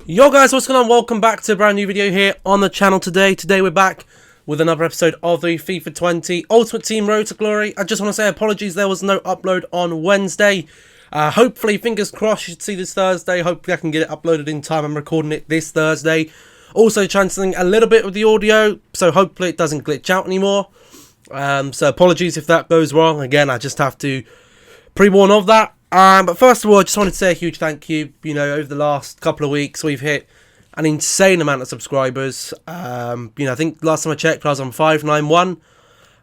Yo guys, what's going on? Welcome back to a brand new video here on the channel today. Today we're back with another episode of the FIFA 20 Ultimate Team Road to Glory. I just want to say apologies, there was no upload on Wednesday. Hopefully, fingers crossed, you should see this Thursday. Hopefully I can get it uploaded in time. I'm recording it this Thursday. Also cancelling a little bit with the audio, so hopefully it doesn't glitch out anymore. So apologies if that goes wrong. Again, I just have to pre-warn of that. But first of all, I just wanted to say a huge thank you. You know, over the last couple of weeks, we've hit an insane amount of subscribers. I think last time I checked, I was on 591.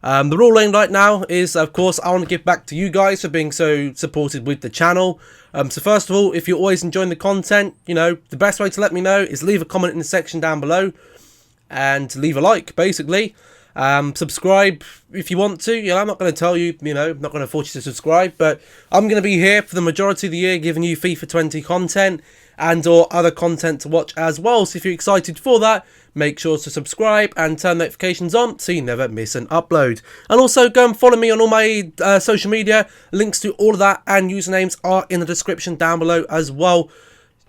The rule right now is, of course, I want to give back to you guys for being so supported with the channel. So first of all, if you're always enjoying the content, you know, the best way to let me know is leave a comment in the section down below and leave a like, basically. Subscribe if you want to. I'm not going to tell you, I'm not going to force you to subscribe, but I'm going to be here for the majority of the year giving you FIFA 20 content and or other content to watch as well. So if you're excited for that, make sure to subscribe and turn notifications on so you never miss an upload. And also go and follow me on all my social media. Links to all of that and usernames are in the description down below as well.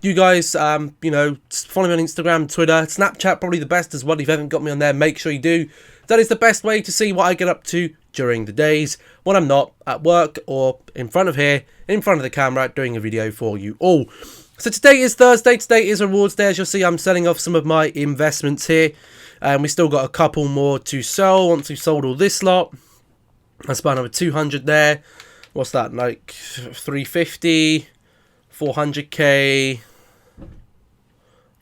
You guys, follow me on Instagram, Twitter, Snapchat, probably the best as well. If you haven't got me on there, make sure you do. That is the best way to see what I get up to during the days when I'm not at work or in front of the camera, doing a video for you all. So today is Thursday. Today is rewards day. As you'll see, I'm selling off some of my investments here. And we still got a couple more to sell once we've sold all this lot. I spent another 200 there. What's that, like 350, 400k.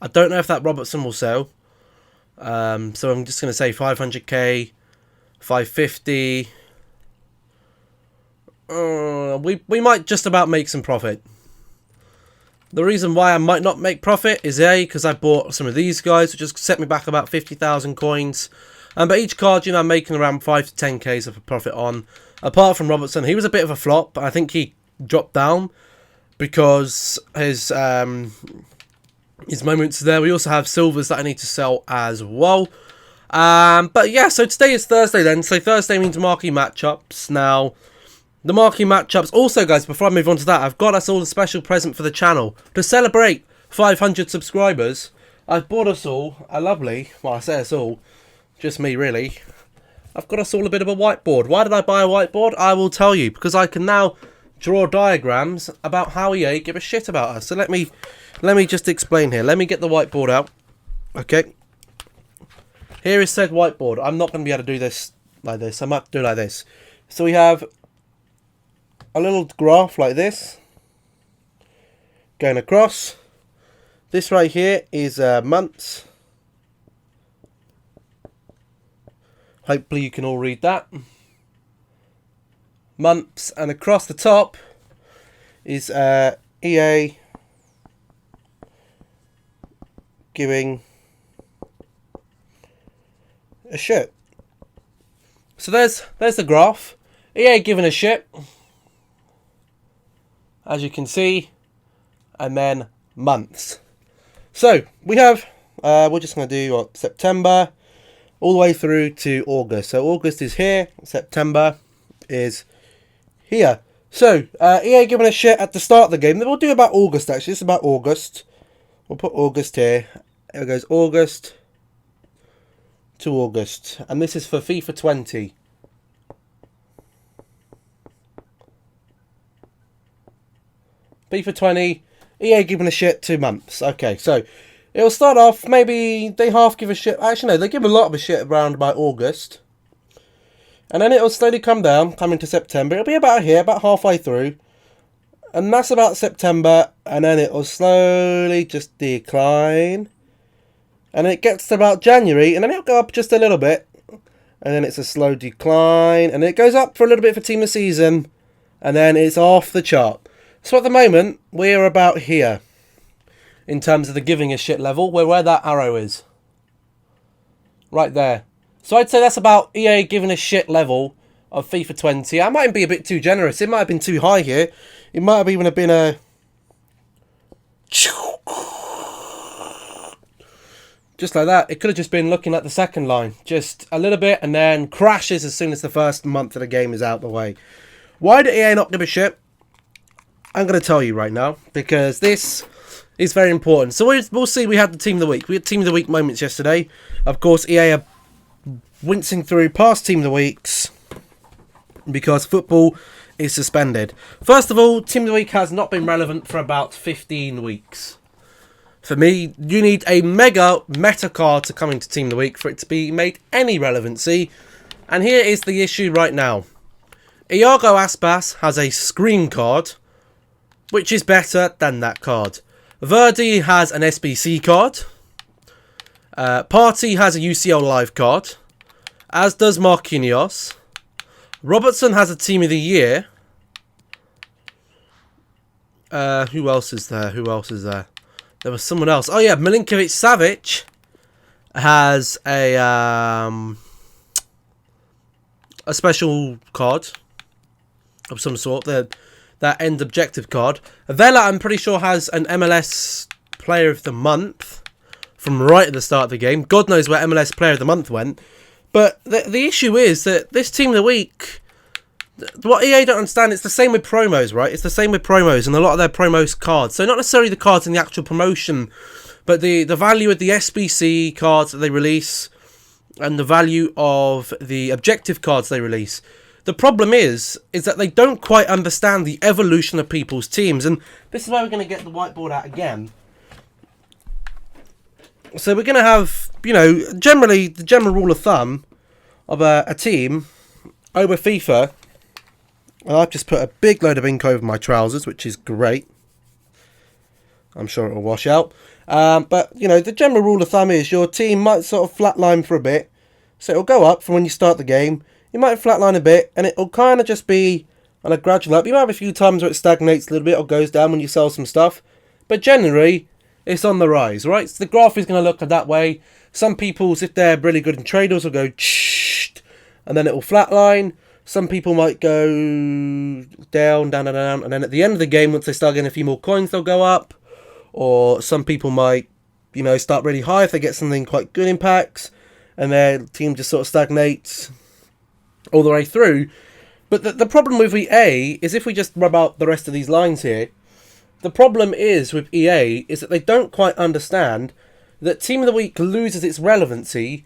I don't know if that Robertson will sell. So I'm just going to say 500k, 550. We might just about make some profit. The reason why I might not make profit is because I bought some of these guys, which just set me back about 50,000 coins. But each card, I'm making around 5 to 10k's of a profit on. Apart from Robertson, he was a bit of a flop. I think he dropped down because his moments there. We also have silvers that I need to sell as well. But yeah, so today is Thursday then. So Thursday means marquee matchups. Now, the marquee matchups. Also, guys, before I move on to that, I've got us all a special present for the channel. To celebrate 500 subscribers, I've bought us all a lovely, well, I say us all, just me really. I've got us all a bit of a whiteboard. Why did I buy a whiteboard? I will tell you. Because I can now draw diagrams about how EA give a shit about us. So let me just explain here. Let me get the whiteboard out. Okay. Here is said whiteboard. I'm not going to be able to do this like this. I might do it like this. So we have a little graph like this going across. This right here is months. Hopefully you can all read that. Months, and across the top is EA giving a shit. So there's the graph. EA giving a shit, as you can see, and then months. So we have we're just going to do September all the way through to August. So August is here, September is here. So EA giving a shit at the start of the game. Then we'll do about August actually. It's about August. We'll put August here. It goes August to August. And this is for FIFA 20. FIFA 20, EA giving a shit 2 months. Okay, so it'll start off, maybe they half give a shit. Actually, no, they give a lot of a shit around by August. And then it'll slowly come down, come into September. It'll be about here, about halfway through. And that's about September. And then it'll slowly just decline. And it gets to about January, and then it'll go up just a little bit. And then it's a slow decline. And it goes up for a little bit for Team of the Season. And then it's off the chart. So at the moment, we're about here. In terms of the giving a shit level, where that arrow is. Right there. So I'd say that's about EA giving a shit level of FIFA 20. I might be a bit too generous. It might have been too high here. It might have even been a... Just like that. It could have just been looking at the second line. Just a little bit and then crashes as soon as the first month of the game is out the way. Why did EA not give a shit? I'm going to tell you right now. Because this is very important. So we'll see. We had the Team of the Week. We had Team of the Week moments yesterday. Of course, EA are wincing through past Team of the Weeks because football is suspended. First of all, Team of the Week has not been relevant for about 15 weeks. For me, you need a mega meta card to come into Team of the Week for it to be made any relevancy. And here is the issue right now. Iago Aspas has a screen card, which is better than that card. Verdi has an SBC card. Partey has a UCL Live card, as does Marquinhos. Robertson has a Team of the Year. Who else is there? There was someone else. Oh yeah, Milinkovic-Savic has a special card of some sort. That end objective card. Vela, I'm pretty sure, has an MLS Player of the Month from right at the start of the game. God knows where MLS Player of the Month went. But the issue is that this Team of the Week, what EA don't understand, it's the same with promos, right? It's the same with promos and a lot of their promos cards. So not necessarily the cards in the actual promotion, but the value of the SBC cards that they release and the value of the objective cards they release. The problem is that they don't quite understand the evolution of people's teams. And this is why we're going to get the whiteboard out again. So we're going to have, generally the general rule of thumb of a team over FIFA. And I've just put a big load of ink over my trousers, which is great. I'm sure it will wash out. But, the general rule of thumb is your team might sort of flatline for a bit. So it'll go up from when you start the game. You might flatline a bit, and it'll kind of just be on a gradual up. You might have a few times where it stagnates a little bit or goes down when you sell some stuff. But generally, it's on the rise, right? So the graph is going to look that way. Some people's, if they're really good in traders, will go and then it will flatline. Some people might go down, and then at the end of the game, once they start getting a few more coins, they'll go up. Or some people might, start really high if they get something quite good in packs, and their team just sort of stagnates all the way through. But the problem with EA is, if we just rub out the rest of these lines here, the problem is with EA is that they don't quite understand that Team of the Week loses its relevancy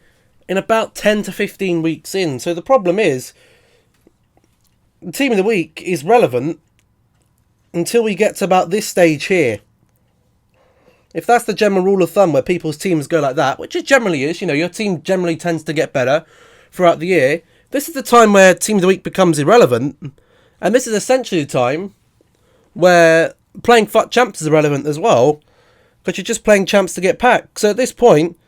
in about 10 to 15 weeks in. So the problem is, the Team of the Week is relevant until we get to about this stage here. If that's the general rule of thumb where people's teams go like that, which it generally is, your team generally tends to get better throughout the year, this is the time where Team of the Week becomes irrelevant. And this is essentially the time where playing Fut Champs is irrelevant as well, because you're just playing champs to get packs. So at this point,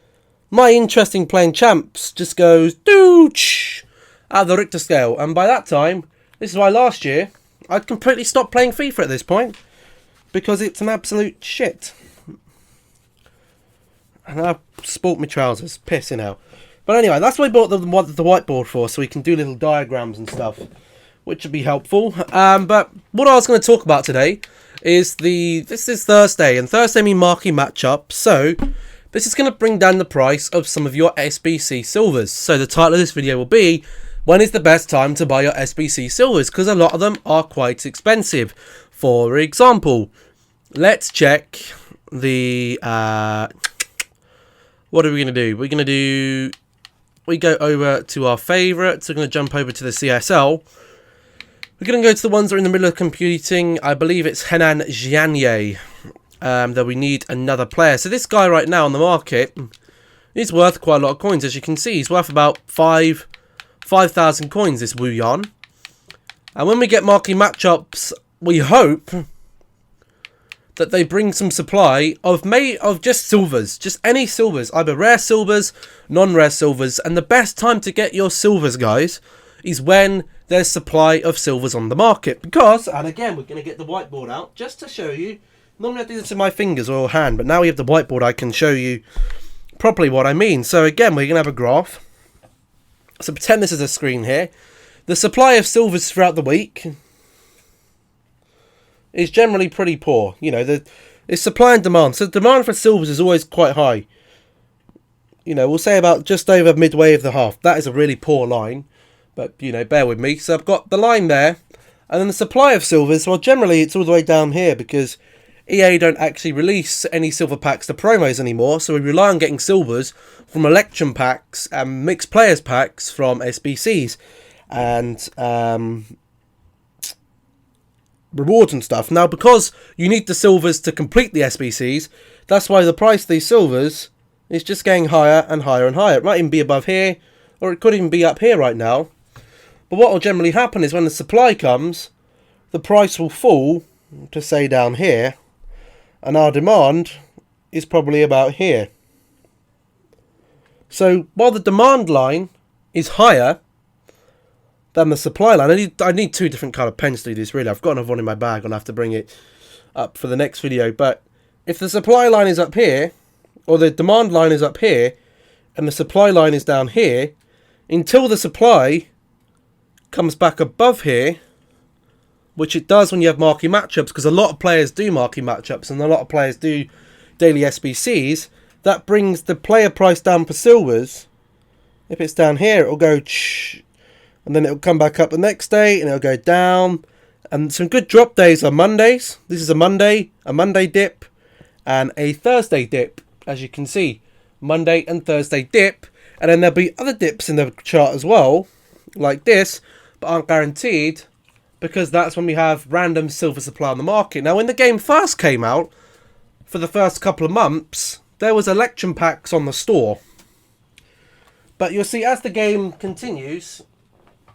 my interest in playing champs just goes dooch out of the Richter scale. And by that time, this is why last year I'd completely stopped playing FIFA at this point, because it's an absolute shit. And I've sport my trousers, pissing out. But anyway, that's what I bought the whiteboard for, so we can do little diagrams and stuff, which would be helpful. But what I was going to talk about today is this is Thursday, and Thursday mean marquee matchup. So this is going to bring down the price of some of your SBC silvers. So the title of this video will be, when is the best time to buy your SBC silvers? Because a lot of them are quite expensive. For example, let's check the... what are we going to do? We go over to our favourites. We're going to jump over to the CSL. We're going to go to the ones that are in the middle of computing. I believe it's Henan Jianye. That we need another player. So this guy right now on the market is worth quite a lot of coins. As you can see, he's worth about 5,000 coins, this Wu Yan. And when we get marquee matchups, we hope that they bring some supply of just silvers, just any silvers, either rare silvers, non-rare silvers. And the best time to get your silvers, guys, is when there's supply of silvers on the market. Because, and again, we're going to get the whiteboard out just to show you. Normally I do this in my fingers or hand, but now we have the whiteboard, I can show you properly what I mean. So again, we're going to have a graph. So pretend this is a screen here. The supply of silvers throughout the week is generally pretty poor. It's supply and demand. So the demand for silvers is always quite high. We'll say about just over midway of the half. That is a really poor line. But, bear with me. So I've got the line there. And then the supply of silvers, well, generally it's all the way down here, because EA don't actually release any silver packs to promos anymore, so we rely on getting silvers from election packs and mixed players packs from SBCs and rewards and stuff. Now, because you need the silvers to complete the SBCs, that's why the price of these silvers is just getting higher and higher and higher. It might even be above here, or it could even be up here right now. But what will generally happen is when the supply comes, the price will fall to, say, down here, and our demand is probably about here. So while the demand line is higher than the supply line, I need two different kind of pens to do this, really. I've got another one in my bag, I'll have to bring it up for the next video. But if the supply line is up here, or the demand line is up here, and the supply line is down here, until the supply comes back above here, which it does when you have marquee matchups, because a lot of players do marquee matchups and a lot of players do daily SBCs, that brings the player price down for silvers. If it's down here, it'll go and then it'll come back up the next day and it'll go down. And some good drop days are Mondays. This is a Monday dip, and a Thursday dip, as you can see. Monday and Thursday dip, and then there'll be other dips in the chart as well, like this, but aren't guaranteed, because that's when we have random silver supply on the market. Now, when the game first came out, for the first couple of months, there was election packs on the store. But you'll see, as the game continues,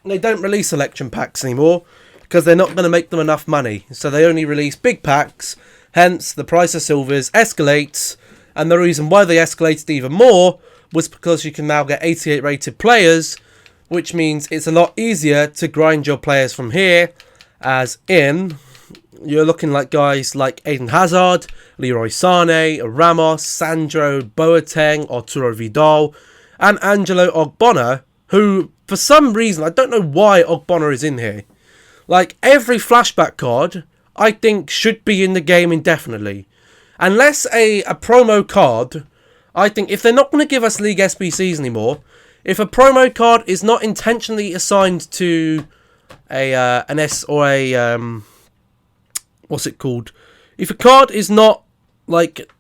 they don't release election packs anymore, because they're not going to make them enough money. So they only release big packs, hence the price of silvers escalates, and the reason why they escalated even more was because you can now get 88 rated players, which means it's a lot easier to grind your players from here, as in, you're looking like guys like Eden Hazard, Leroy Sané, Ramos, Sandro, Boateng, Arturo Vidal, and Angelo Ogbonna, who, for some reason, I don't know why Ogbonna is in here. Like, every flashback card, I think, should be in the game indefinitely. Unless a promo card, I think, if they're not going to give us League SBCs anymore, if a promo card is not intentionally assigned to an S or a what's it called? If a card is not like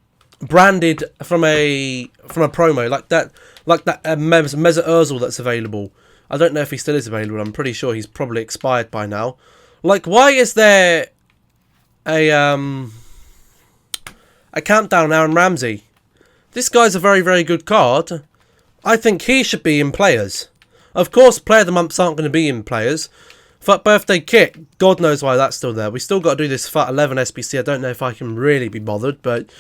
branded from a promo like that Mesut Ozil that's available. I don't know if he still is available. I'm pretty sure he's probably expired by now. Like, why is there a countdown Aaron Ramsey? This guy's a very, very good card. I think he should be in players. Of course, player of the months aren't going to be in players. Fut birthday kit, God knows why that's still there. We still got to do this Fut 11 SBC. I don't know if I can really be bothered, but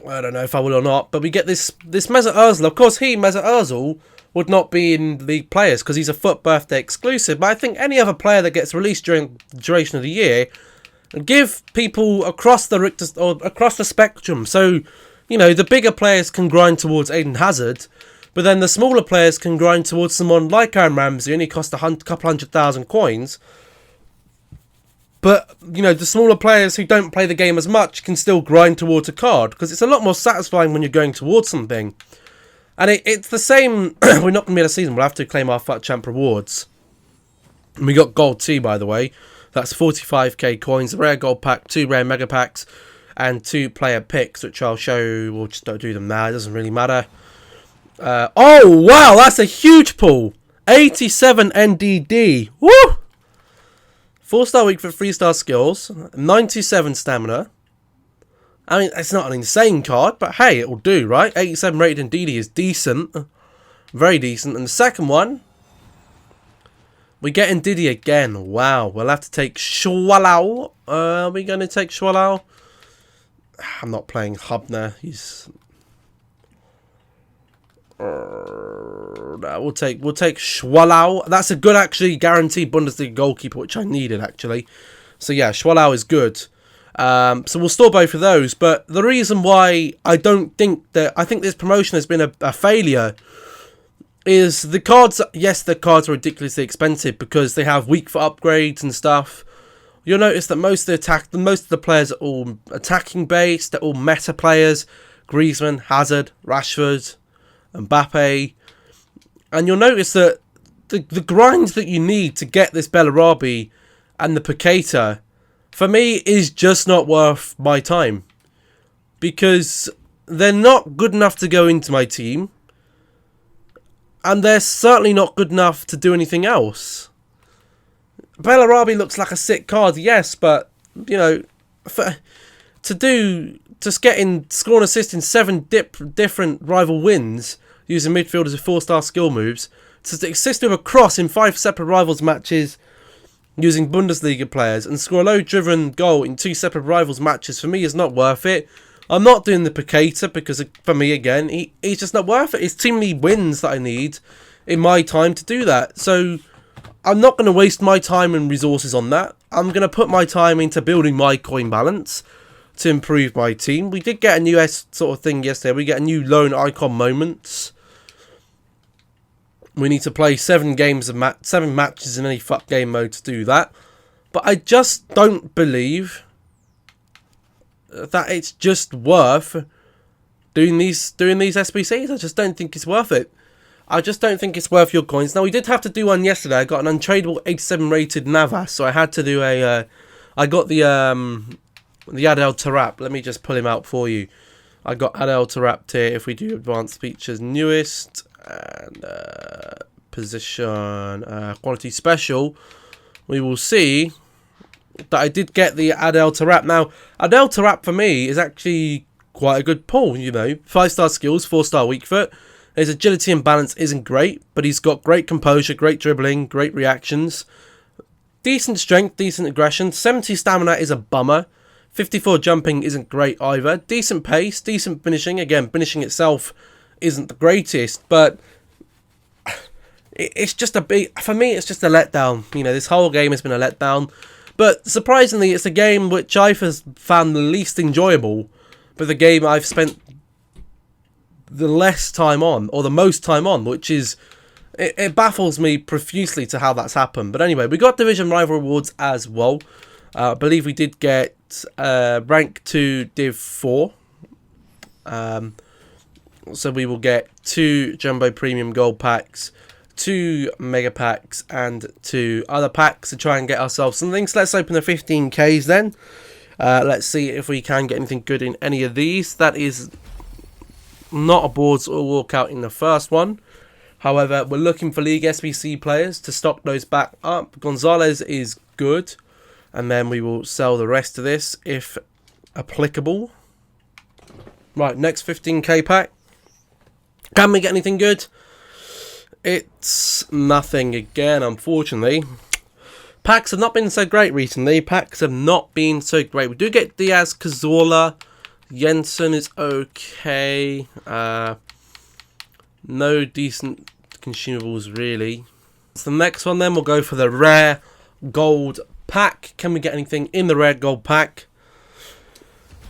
I don't know if I will or not. But we get this Mesut Ozil. Of course, Mesut Ozil would not be in the players because he's a Fut birthday exclusive. But I think any other player that gets released during the duration of the year, give people across the spectrum. So, you know, the bigger players can grind towards Eden Hazard, but then the smaller players can grind towards someone like Aaron Ramsey, only cost a couple 100,000 coins. But, you know, the smaller players who don't play the game as much can still grind towards a card, because it's a lot more satisfying when you're going towards something. And it's the same, we're not going to be in a season, we'll have to claim our Fut Champ rewards. And we got gold 2, by the way. That's 45k coins, a rare gold pack, 2 rare mega packs, and 2 player picks, which I'll show. We'll just don't do them now, it doesn't really matter. Oh, wow, that's a huge pull. 87 NDD. Woo! 4-star weak for 3-star skills. 97 stamina. I mean, it's not an insane card, but hey, it'll do, right? 87 rated NDD is decent. Very decent. And the second one, we get Ndidi again. Wow, we'll have to take Schwallow. Are we going to take Schwallow? I'm not playing Hubner. He's... we'll take Schwallow. That's a good, actually, guaranteed Bundesliga goalkeeper, which I needed, actually. So yeah, Schwallow is good. So we'll store both of those. But the reason why I don't think that... I think this promotion has been a failure is the cards... Yes, the cards are ridiculously expensive because they have weak for upgrades and stuff. You'll notice that most of the players are all attacking based. They're all meta players. Griezmann, Hazard, Rashford, Mbappe. And you'll notice that the grinds that you need to get this Bellarabi and the Paqueta for me, is just not worth my time. Because they're not good enough to go into my team. And they're certainly not good enough to do anything else. Bellarabi looks like a sick card, yes, but, you know, score and assist in 7 different rival wins using midfielders with 4-star skill moves, to assist with a cross in 5 separate rivals matches using Bundesliga players, and score a low-driven goal in 2 separate rivals matches, for me, is not worth it. I'm not doing the Picator because, for me, again, he's just not worth it. It's too many wins that I need in my time to do that. So I'm not going to waste my time and resources on that. I'm going to put my time into building my coin balance to improve my team. We did get a new sort of thing yesterday. We get a new loan icon moments. We need to play 7 matches in any FUT game mode to do that. But I just don't believe that it's just worth doing these SBCs. I just don't think it's worth it. I just don't think it's worth your coins. Now, we did have to do one yesterday. I got an untradeable 87 rated Navas, so I had to do a I got the Adel Tarap. Let me just pull him out for you. I got Adel Tarap here. If we do advanced features, newest, and position, quality special, we will see that I did get the Adel Tarap. Now, Adel Tarap for me is actually quite a good pull, you know. 5-star skills, 4-star weak foot. His agility and balance isn't great, but he's got great composure, great dribbling, great reactions. Decent strength, decent aggression. 70 stamina is a bummer. 54 jumping isn't great either. Decent pace, decent finishing. Again, finishing itself isn't the greatest, but it's just for me, it's just a letdown. You know, this whole game has been a letdown. But surprisingly, it's a game which I've found the least enjoyable, but the game I've spent the less time on, or the most time on, which is, it baffles me profusely to how that's happened. But anyway, we got Division Rival Rewards as well. I believe we did get Rank 2 Div 4. So we will get 2 Jumbo Premium Gold Packs, 2 Mega Packs, and 2 other packs to try and get ourselves some things. Let's open the 15Ks then. Let's see if we can get anything good in any of these. That is not a boards or walkout in the first one. However, we're looking for League SBC players to stock those back up. Gonzalez is good. And then we will sell the rest of this if applicable. Right, next 15k pack. Can we get anything good? It's nothing again, unfortunately. Packs have not been so great recently. Packs have not been so great. We do get Diaz, Cazorla. Jensen is okay. No decent consumables, really. So the next one then, we'll go for the rare gold pack. Can we get anything in the rare gold pack?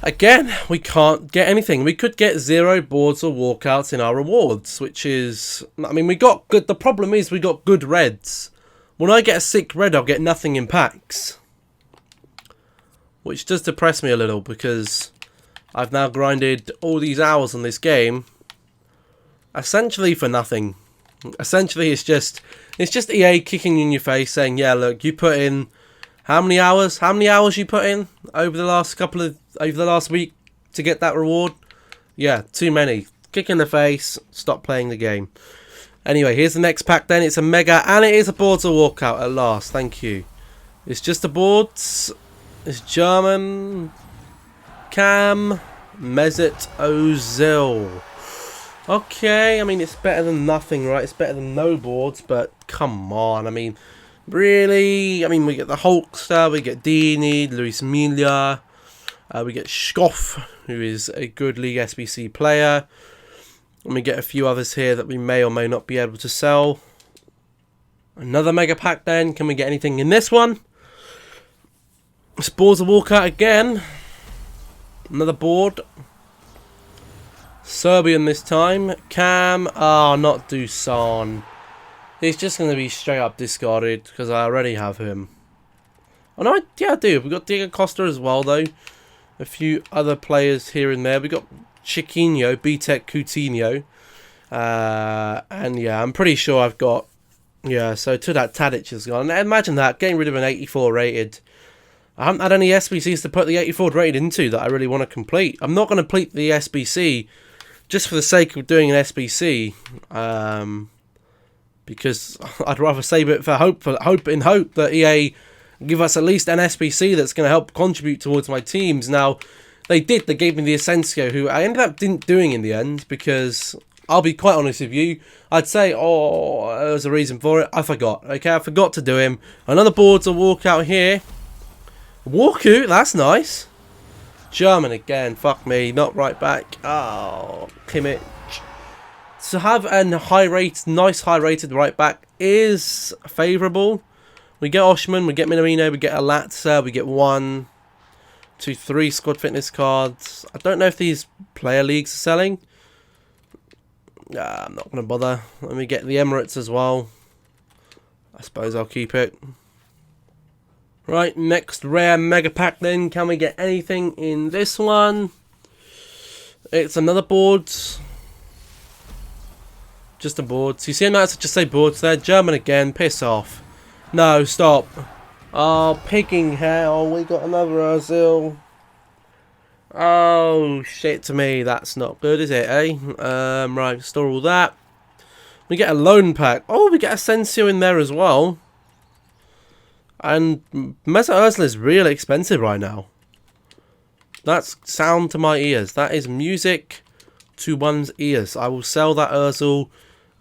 Again, we can't get anything. We could get 0 boards or walkouts in our rewards, which is, I mean, we got good. The problem is we got good reds. When I get a sick red, I'll get nothing in packs, which does depress me a little, because I've now grinded all these hours on this game essentially for nothing. Essentially, it's just EA kicking you in your face, saying, "Yeah, look, you put in how many hours? How many hours you put in over the last week to get that reward? Yeah, too many. Kick in the face. Stop playing the game." Anyway, here's the next pack. Then it's a mega, and it is a boards or walkout at last. Thank you. It's just a boards. It's German. Cam Mesut Ozil. Okay, I mean, it's better than nothing, right? It's better than no boards, but come on. I mean, really? I mean, we get the Hulkster, we get Dini, Luis Milla, we get Schkoff, who is a good League SBC player, and we get a few others here that we may or may not be able to sell. Another mega pack then. Can we get anything in this one? Spores a walkout again. Another board. Serbian this time. Cam. Ah, not Dusan. He's just going to be straight up discarded because I already have him. Oh no, yeah, I do. We've got Diego Costa as well, though. A few other players here and there. We've got Chiquinho, B-Tech Coutinho. And yeah, I'm pretty sure I've got... Yeah, so to that Tadic is gone. Imagine that, getting rid of an 84 rated I haven't had any SBCs to put the 84 rated into that I really want to complete. I'm not going to complete the SBC just for the sake of doing an SBC, because I'd rather save it for hope that EA give us at least an SBC that's going to help contribute towards my teams. Now, they did. They gave me the Asensio, who I ended up didn't doing in the end, because I'll be quite honest with you. I'd say, oh, there was a reason for it. I forgot. Okay, I forgot to do him. Another board's a walkout here. Walkout, that's nice. German again. Fuck me, not right back. Oh, Kimmich. To have a nice high-rated right back is favourable. We get Oshman, we get Minamino, we get Alatsa, we get 1, 2, 3 squad fitness cards. I don't know if these player leagues are selling. I'm not going to bother. Let me get the Emirates as well. I suppose I'll keep it. Right, next rare mega pack then. Can we get anything in this one? It's another board. Just a board. So you see, I might just say boards there. German again. Piss off. No, stop. Oh, pigging hell. We got another Ozil. Oh, shit to me. That's not good, is it, eh? Right, store all that. We get a loan pack. Oh, we get Asensio in there as well. And Mesut Ozil is really expensive right now. That's sound to my ears. That is music to one's ears. I will sell that Ozil.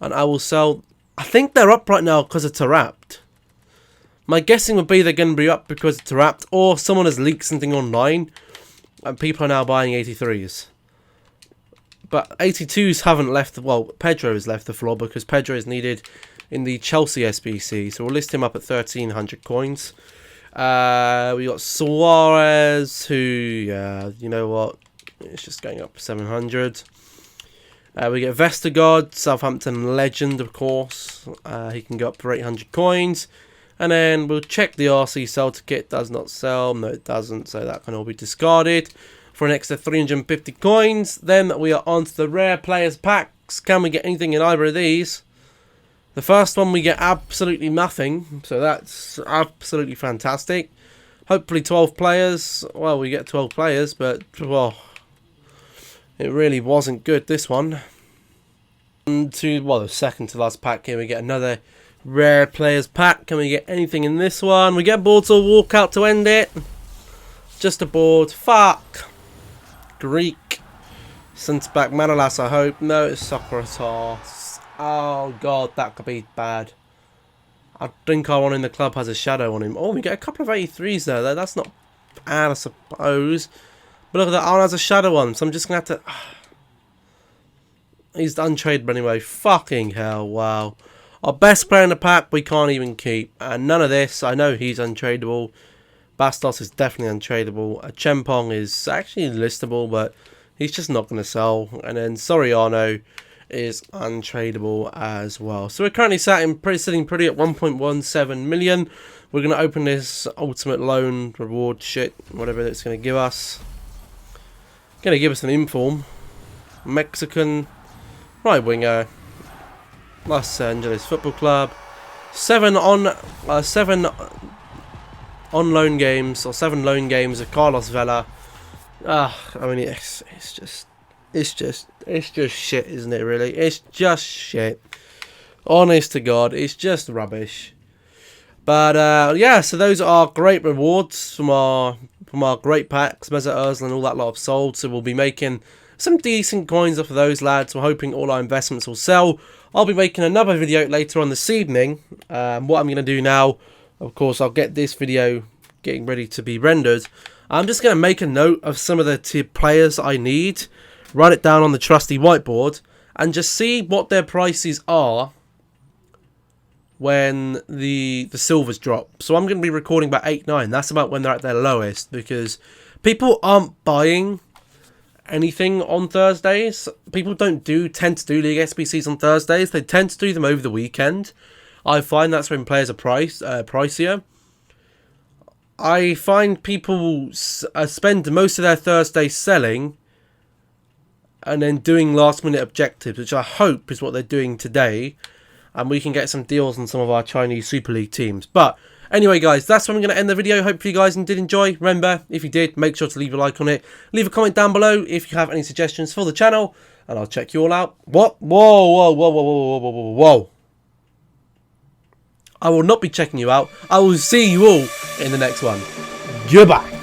And I will sell... I think they're up right now because of Tarapt. My guessing would be they're going to be up because of Tarapt. Or someone has leaked something online. And people are now buying 83s. But 82s haven't left... Well, Pedro has left the floor because Pedro is needed in the Chelsea SBC. So we'll list him up at 1,300 coins. We got Suarez, who... you know what? It's just going up 700. We get Vestergaard, Southampton legend, of course. He can go up for 800 coins. And then we'll check the RC sell ticket. Does not sell. No, it doesn't. So that can all be discarded for an extra 350 coins. Then we are on to the rare players packs. Can we get anything in either of these? The first one we get absolutely nothing. So that's absolutely fantastic. Hopefully 12 players. Well, we get 12 players, but... well, it really wasn't good, this one. And the second to last pack here, we get another rare players pack. Can we get anything in this one? We get boards or walkout to end it. Just a board. Fuck. Greek. Centre-back Manolas, I hope. No, it's Socrates. Oh, God, that could be bad. I think our one in the club has a shadow on him. Oh, we get a couple of 83s there, though. That's not bad, I suppose. But look at that, Arne has a shadow on, so I'm just going to have to... He's untradeable anyway. Fucking hell, wow. Our best player in the pack, we can't even keep. And none of this, I know he's untradeable. Bastos is definitely untradeable. Chempong is actually listable, but he's just not going to sell. And then Soriano is untradeable as well. So we're currently sitting pretty at 1.17 million. We're going to open this ultimate loan reward shit, whatever it's going to give us. Going to give us an inform. Mexican right winger. Los Angeles Football Club. 7 on loan games, or 7 loan games of Carlos Vela. I mean, it's just shit, isn't it? Really, it's just shit. Honest to God, it's just rubbish. But yeah, so those are great rewards from our great packs. Mesut Ozil and all that lot have sold, so we'll be making some decent coins off of those lads. We're hoping all our investments will sell. I'll be making another video later on this evening. What I'm going to do now, of course, I'll get this video getting ready to be rendered. I'm just going to make a note of some of the players I need, write it down on the trusty whiteboard, and just see what their prices are when the silvers drop. So I'm going to be recording about 8-9. That's about when they're at their lowest, because people aren't buying anything on Thursdays. People tend to do League SBCs on Thursdays. They tend to do them over the weekend. I find that's when players are pricier. I find people spend most of their Thursdays selling and then doing last minute objectives, which I hope is what they're doing today, and we can get some deals on some of our Chinese Super League teams. But Anyway, guys, that's when I'm going to end the video. Hopefully you guys did enjoy. Remember, if you did, make sure to leave a like on it. Leave a comment down below if you have any suggestions for the channel, and I'll check you all out. What? Whoa, whoa, whoa, whoa, whoa, whoa, whoa, whoa. I will not be checking you out. I will see you all in the next one. Goodbye.